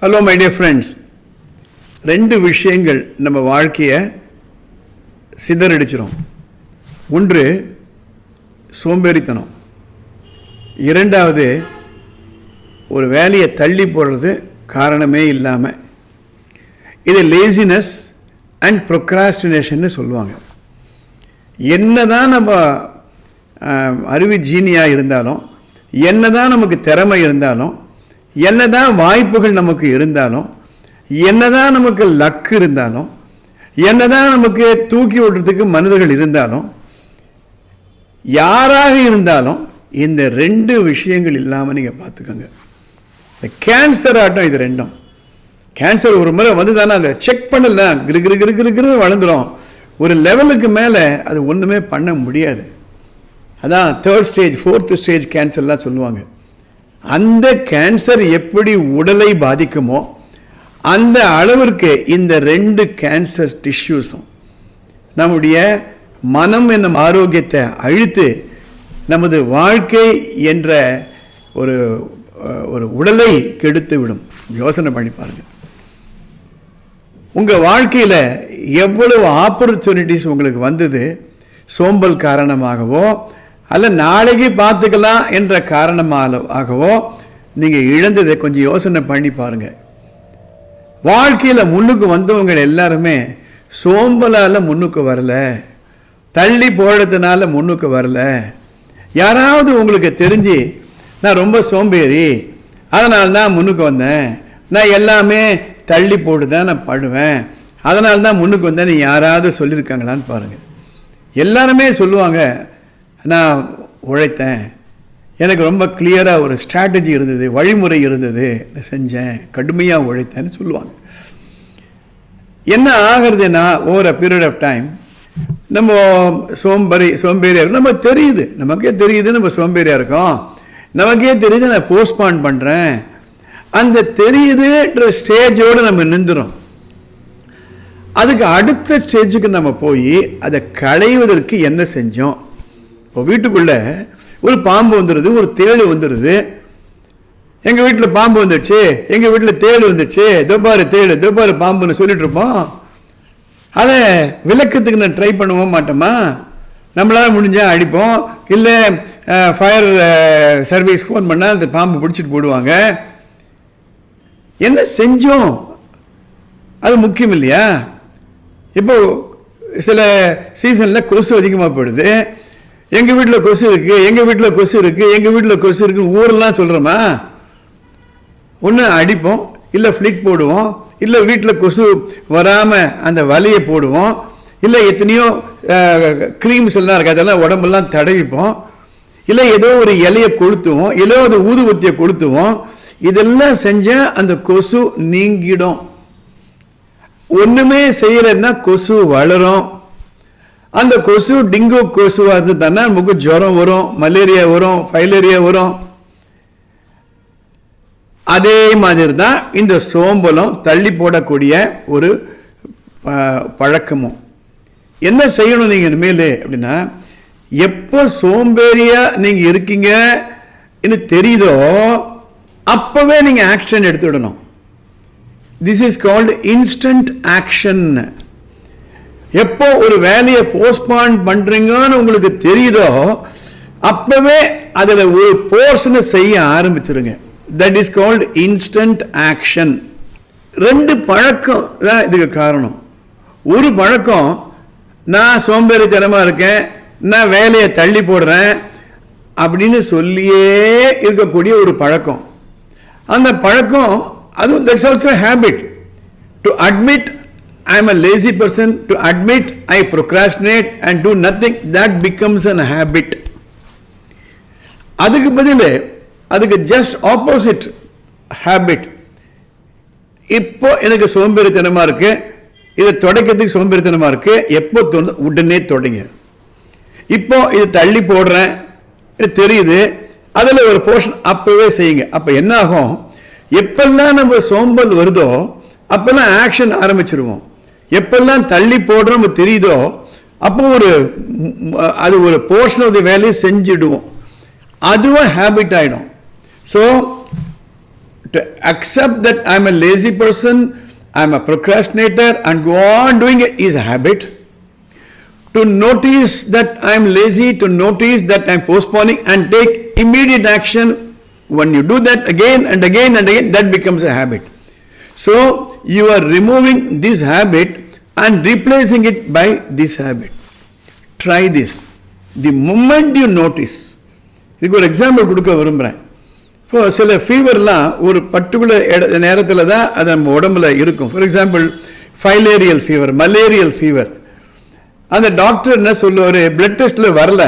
Hello my dear friends, ரெண்டு விஷயங்கள் நம்ம வாழ்க்கையை சிதறடிச்சிடும். ஒன்று சோம்பேறித்தனம், இரண்டாவது ஒரு வேலையை தள்ளி போடுறது காரணமே இல்லாமல். இது லேசினஸ் அண்ட் ப்ரொக்ராஸ்டினேஷன்னு சொல்லுவாங்க. என்ன தான் நம்ம அறிவு ஜீனியாக இருந்தாலும், என்ன தான் நமக்கு திறமை இருந்தாலும், என்னதான் வாய்ப்புகள் நமக்கு இருந்தாலும், என்னதான் நமக்கு லக்கு இருந்தாலும், என்னதான் நமக்கு தூக்கி விடுறதுக்கு மனிதர்கள் இருந்தாலும், யாராக இருந்தாலும் இந்த ரெண்டு விஷயங்கள் இல்லாமல் நீங்கள் பார்த்துக்கோங்க. இந்த கேன்சர் ஆட்டம் இது ரெண்டும். கேன்சர் ஒரு முறை வந்து தானே அதை செக் பண்ணல, கிரு கிரு கிரு கிரு கிரு வளர்ந்துடும். ஒரு லெவலுக்கு மேலே அது ஒன்றுமே பண்ண முடியாது. அதான் 3rd ஸ்டேஜ் 4th ஸ்டேஜ் கேன்சர்லாம் சொல்லுவாங்க. அந்த கேன்சர் எப்படி உடலை பாதிக்குமோ அந்த அளவிற்கு இந்த ரெண்டு கேன்சர் டிஷ்யூஸும் நம்முடைய மனம் என்னும் ஆரோக்கியத்தை அழித்து நமது வாழ்க்கை என்ற ஒரு ஒரு உடலை கெடுத்து விடும். யோசனை பண்ணி பாருங்க. உங்கள் வாழ்க்கையில் எவ்வளவு ஆப்பர்ச்சுனிட்டிஸ் உங்களுக்கு வந்தது சோம்பல் காரணமாகவோ அல்ல நாளைக்கு பார்த்துக்கலாம் என்ற காரணமாகவோ நீங்கள் இழந்ததை கொஞ்சம் யோசனை பண்ணி பாருங்கள். வாழ்க்கையில் முன்னுக்கு வந்தவங்க எல்லாருமே சோம்பலால் முன்னுக்கு வரல, தள்ளி போடுறதுனால முன்னுக்கு வரல. யாராவது உங்களுக்கு தெரிஞ்சு நான் ரொம்ப சோம்பேறி அதனால தான் முன்னுக்கு வந்தேன், நான் எல்லாமே தள்ளி போட்டு தான் நான் படுவேன், அதனால தான் முன்னுக்கு வந்தேன், நீ யாராவது சொல்லியிருக்காங்களான்னு பாருங்கள். எல்லாருமே சொல்லுவாங்க, நான் உழைத்தேன், எனக்கு ரொம்ப கிளியராக ஒரு ஸ்ட்ராட்டஜி இருந்தது, வழிமுறை இருந்தது, நான் செஞ்சேன், கடுமையாக உழைத்தேன்னு சொல்லுவாங்க. என்ன ஆகிறதுனா over a period of time நம்ம சோம்பேறியாக இருக்கும். நம்ம தெரியுது, நமக்கே தெரியுது நம்ம சோம்பேறியாக இருக்கோம், நமக்கே தெரியுது நான் போஸ்ட்பான் பண்ணுறேன். அந்த தெரியுதுன்ற ஸ்டேஜோடு நம்ம நின்றுடும். அதுக்கு அடுத்த ஸ்டேஜுக்கு நம்ம போய் அதை களைவதற்கு என்ன செஞ்சோம். இப்போ வீட்டுக்குள்ளே ஒரு பாம்பு வந்துடுது, ஒரு தேள் வந்துடுது. எங்கள் வீட்டில் பாம்பு வந்துடுச்சு, எங்கள் வீட்டில் தேள் வந்துடுச்சு, தொப்பாரு தேள் தொப்பாரு பாம்புன்னு சொல்லிட்டு இருப்போம். அதை விளக்கத்துக்கு நான் ட்ரை பண்ணுவோம் மாட்டோமா? நம்மளால் முடிஞ்சால் அடிப்போம், இல்லை ஃபயர் சர்வீஸ் ஃபோன் பண்ணால் அந்த பாம்பு பிடிச்சிட்டு போடுவாங்க. என்ன செஞ்சோம் அது முக்கியம் இல்லையா? இப்போ சில சீசனில் கொசு அதிகமாக போயிடுது. எங்கள் வீட்டில் கொசு இருக்குது, எங்கள் வீட்டில் கொசு இருக்குது, எங்கள் வீட்டில் கொசு இருக்குது ஊரெல்லாம் சொல்கிறோமா? ஒன்று அடிப்போம், இல்லை ஃப்ளிக் போடுவோம், இல்லை வீட்டில் கொசு வராமல் அந்த வலையை போடுவோம், இல்லை எத்தனையோ க்ரீம்ஸ் எல்லாம் இருக்குது அதெல்லாம் உடம்பெல்லாம் தடவிப்போம், இல்லை ஏதோ ஒரு இலையை கொளுத்துவோம், இல்லை ஒரு ஊதுபத்தியை கொளுத்துவோம். இதெல்லாம் செஞ்சால் அந்த கொசு நீங்கிடும். ஒன்றுமே செய்யலைன்னா கொசு வளரும். அந்த கொசு டெங்கு கொசுவாக இருந்ததுன்னா நமக்கு ஜுரம் வரும், மலேரியா வரும், ஃபைலேரியா வரும். அதே மாதிரி தான் இந்த சோம்பலும் தள்ளி போடக்கூடிய ஒரு பழக்கமும். என்ன செய்யணும் நீங்கள் இனிமேல் அப்படின்னா, எப்போ சோம்பேறியாக நீங்கள் இருக்கீங்க தெரியுதோ அப்போவே நீங்கள் ஆக்ஷன் எடுத்துவிடணும். This is called instant action. எப்போ ஒரு வேலையை போஸ்ட்பான் பண்றீங்கன்னு உங்களுக்கு தெரியுதோ அப்பவே அதில் ஒரு போர்ஷனை செய்ய ஆரம்பிச்சிருங்க. That is called instant action. ரெண்டு பழக்கம் தான் இதுக்கு காரணம். ஒரு பழக்கம், நான் சோம்பேறித்தனமாக இருக்கேன், நான் வேலையை தள்ளி போடுறேன் அப்படின்னு சொல்லியே இருக்கக்கூடிய ஒரு பழக்கம். அந்த பழக்கம் அதுவும் that's also habit. To admit I am a lazy person, to admit I procrastinate and do nothing, that becomes an habit. அதுக்கு பதில் அதுக்கு ஜஸ்ட் ஆப்போசிட் ஹேபிட். இப்போ எனக்கு சோம்பேறித்தனமாக இருக்கு, இதை தொடக்கிறதுக்கு சோம்பேறித்தனமாக இருக்கு, எப்போ தோணுது உடனே தொடங்க. இப்போ இது தள்ளி போடுறேன் தெரியுது, அதில் ஒரு போர்ஷன் அப்பவே செய்யுங்க. அப்போ என்ன ஆகும், எப்பெல்லாம் நம்ம சோம்பல் வருதோ அப்பெல்லாம் ஆக்ஷன் ஆரம்பிச்சிருவோம். எப்பெல்லாம் தள்ளி போடுறோம் தெரியுதோ அப்போ அது ஒரு போர்ஷன் ஆஃப் தி வேலையை செஞ்சிடுவோம். அதுவும் ஹேபிட் ஆகிடும். So to accept that I'm a lazy person, I'm a procrastinator, and go on doing it is a habit. To notice that I'm lazy, to notice that I'm postponing and take immediate action, when you do that again and again and again, that becomes a habit. So you are removing this habit and replacing it by this habit. Try this. The moment you notice, இதுக்கு ஒரு example கொடுக்க விரும்புகிறேன். இப்போ சில ஃபீவர்லாம் ஒரு particular நேரத்தில் தான் அது நம்ம உடம்புல இருக்கும். For example filarial fever, malarial fever. அந்த டாக்டர் என்ன சொல்லுவார், பிளட் டெஸ்ட்டில் வரல,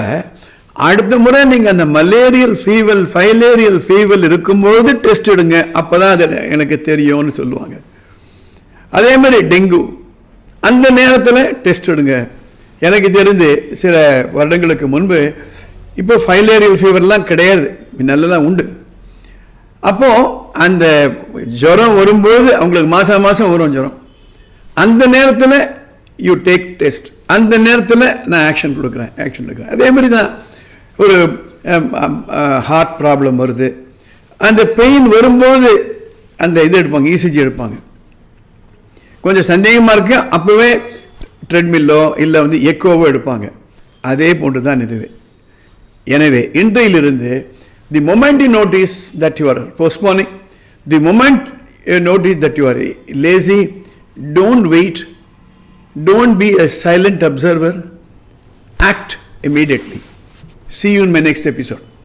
அடுத்த முறை நீங்கள் அந்த மலேரியல் ஃபீவர், ஃபைலேரியல் ஃபீவர் இருக்கும்பொழுது டெஸ்ட் எடுங்க, அப்போ தான் அது எனக்கு தெரியும்னு சொல்லுவாங்க. அதே மாதிரி டெங்கு, அந்த நேரத்தில் டெஸ்ட் எடுங்க. எனக்கு தெரிந்து சில வருடங்களுக்கு முன்பு, இப்போ ஃபைலேரியல் ஃபீவர்லாம் கிடையாது, நல்லதான் உண்டு. அப்போது அந்த ஜுரம் வரும்போது அவங்களுக்கு மாதம் மாதம் வரும் ஜுரம், அந்த நேரத்தில் யூ டேக் டெஸ்ட், அந்த நேரத்தில் நான் ஆக்ஷன் எடுக்கிறேன். அதே மாதிரி தான் ஒரு ஹார்ட் ப்ராப்ளம் வருது, அந்த பெயின் வரும்போது அந்த இது எடுப்பாங்க, இசிஜி எடுப்பாங்க. கொஞ்சம் சந்தேகமாக இருக்கு, அப்போவே ட்ரெட்மில்லோ இல்லை எக்கோவோ எடுப்பாங்க. அதே போன்று தான் இதுவே. எனவே இன்றையிலிருந்து the moment you notice that you are postponing, the moment you notice that you are lazy, don't wait, don't be a silent observer, act immediately. See you in my next episode.